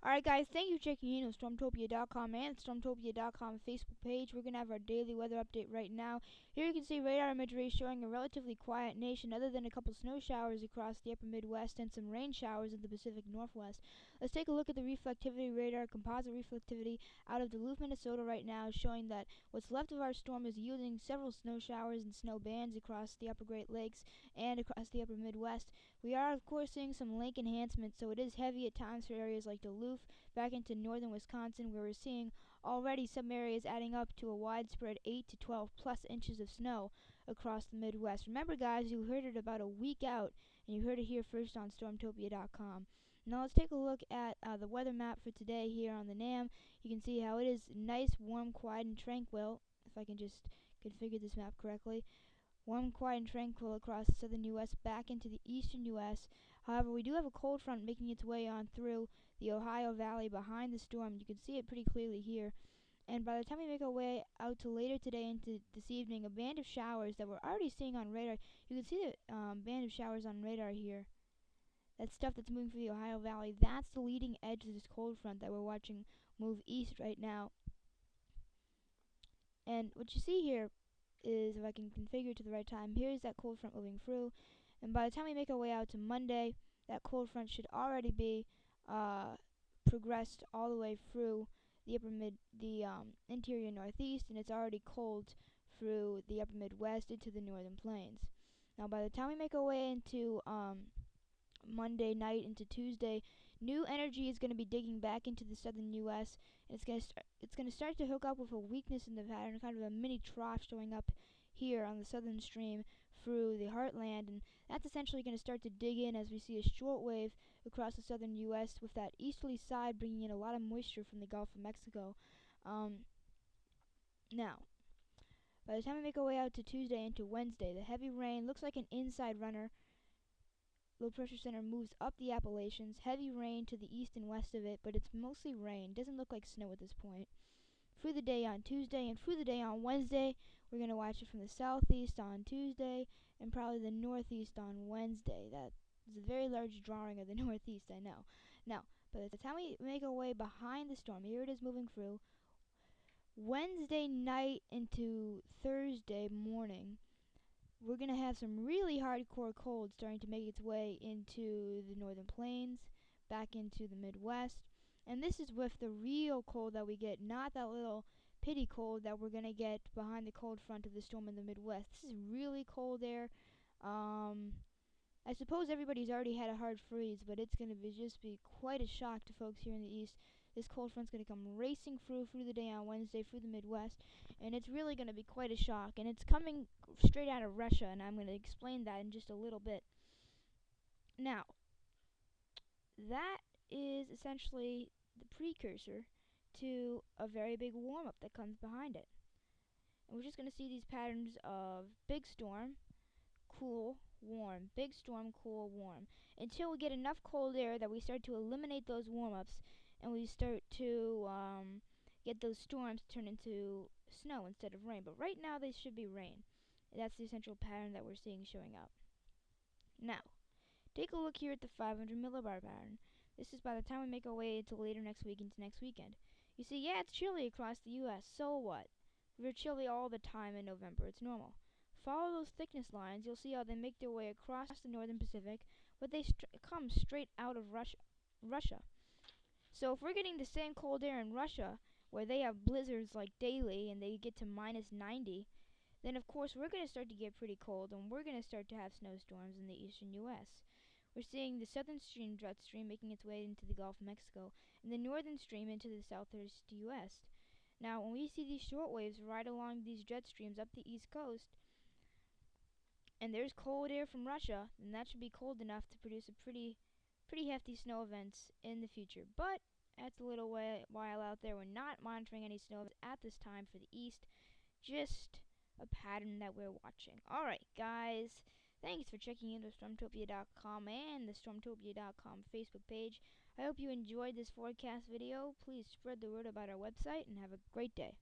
Alright guys, thank you for checking in on Stormtopia.com and Stormtopia.com Facebook page. We're going to have our daily weather update right now. Here you can see radar imagery showing a relatively quiet nation other than a couple snow showers across the upper Midwest and some rain showers in the Pacific Northwest. Let's take a look at the reflectivity radar, composite reflectivity out of Duluth, Minnesota right now, showing that what's left of our storm is yielding several snow showers and snow bands across the upper Great Lakes and across the upper Midwest. We are of course seeing some lake enhancement, so it is heavy at times for areas like Duluth, back into northern Wisconsin, where we're seeing already some areas adding up to a widespread 8 to 12 plus inches of snow across the Midwest. Remember guys, you heard it about a week out, and you heard it here first on Stormtopia.com. Now let's take a look at the weather map for today here on the NAM. You can see how it is nice, warm, quiet, and tranquil, if I can just configure this map correctly. Warm, quiet, and tranquil across the southern U.S. back into the eastern U.S. However, we do have a cold front making its way on through the Ohio Valley behind the storm. You can see it pretty clearly here. And by the time we make our way out to later today into this evening, a band of showers that we're already seeing on radar. You can see the band of showers on radar here. That stuff that's moving through the Ohio Valley, that's the leading edge of this cold front that we're watching move east right now. And what you see here is, if I can configure to the right time, here's that cold front moving through, and by the time we make our way out to Monday, that cold front should already be progressed all the way through the interior northeast, and it's already cold through the upper Midwest into the northern plains. Now by the time we make our way into Monday night into Tuesday, new energy is going to be digging back into the southern U.S. and it's going to start to hook up with a weakness in the pattern, kind of a mini trough showing up here on the southern stream through the heartland, and that's essentially going to start to dig in as we see a short wave across the southern U.S. with that easterly side bringing in a lot of moisture from the Gulf of Mexico. Now, by the time we make our way out to Tuesday into Wednesday, the heavy rain looks like an inside runner. Low pressure center moves up the Appalachians. Heavy rain to the east and west of it, but it's mostly rain. Doesn't look like snow at this point. Through the day on Tuesday and through the day on Wednesday, we're going to watch it from the southeast on Tuesday and probably the northeast on Wednesday. That is a very large drawing of the northeast, I know. Now, by the time we make our way behind the storm, here it is moving through. Wednesday night into Thursday morning, we're going to have some really hardcore cold starting to make its way into the northern plains, back into the Midwest. And this is with the real cold that we get, not that little pity cold that we're going to get behind the cold front of the storm in the Midwest. This is really cold air. I suppose everybody's already had a hard freeze, but it's going to just be quite a shock to folks here in the East. This cold front's going to come racing through the day on Wednesday through the Midwest, and it's really going to be quite a shock. And it's coming straight out of Russia, and I'm going to explain that in just a little bit. Now, that is essentially the precursor to a very big warm-up that comes behind it. And we're just going to see these patterns of big storm, cool, warm, big storm, cool, warm, until we get enough cold air that we start to eliminate those warm-ups and we start to get those storms turn into snow instead of rain. But right now they should be rain. That's the essential pattern that we're seeing showing up. Now, take a look here at the 500 millibar pattern. This is by the time we make our way into later next week into next weekend. You see, yeah, it's chilly across the U.S., so what? We're chilly all the time in November, it's normal. Follow those thickness lines, you'll see how they make their way across the northern Pacific, but they come straight out of Russia. So if we're getting the same cold air in Russia, where they have blizzards like daily and they get to minus 90, then of course we're going to start to get pretty cold and we're going to start to have snowstorms in the eastern U.S. We're seeing the southern stream jet stream making its way into the Gulf of Mexico and the northern stream into the southeast U.S. Now when we see these short waves right along these jet streams up the east coast, and there's cold air from Russia, then that should be cold enough to produce a pretty hefty snow events in the future. But that's a little while out there. We're not monitoring any snow at this time for the east, just a pattern that we're watching. Alright guys, thanks for checking into Stormtopia.com and the Stormtopia.com Facebook page. I hope you enjoyed this forecast video. Please spread the word about our website and have a great day.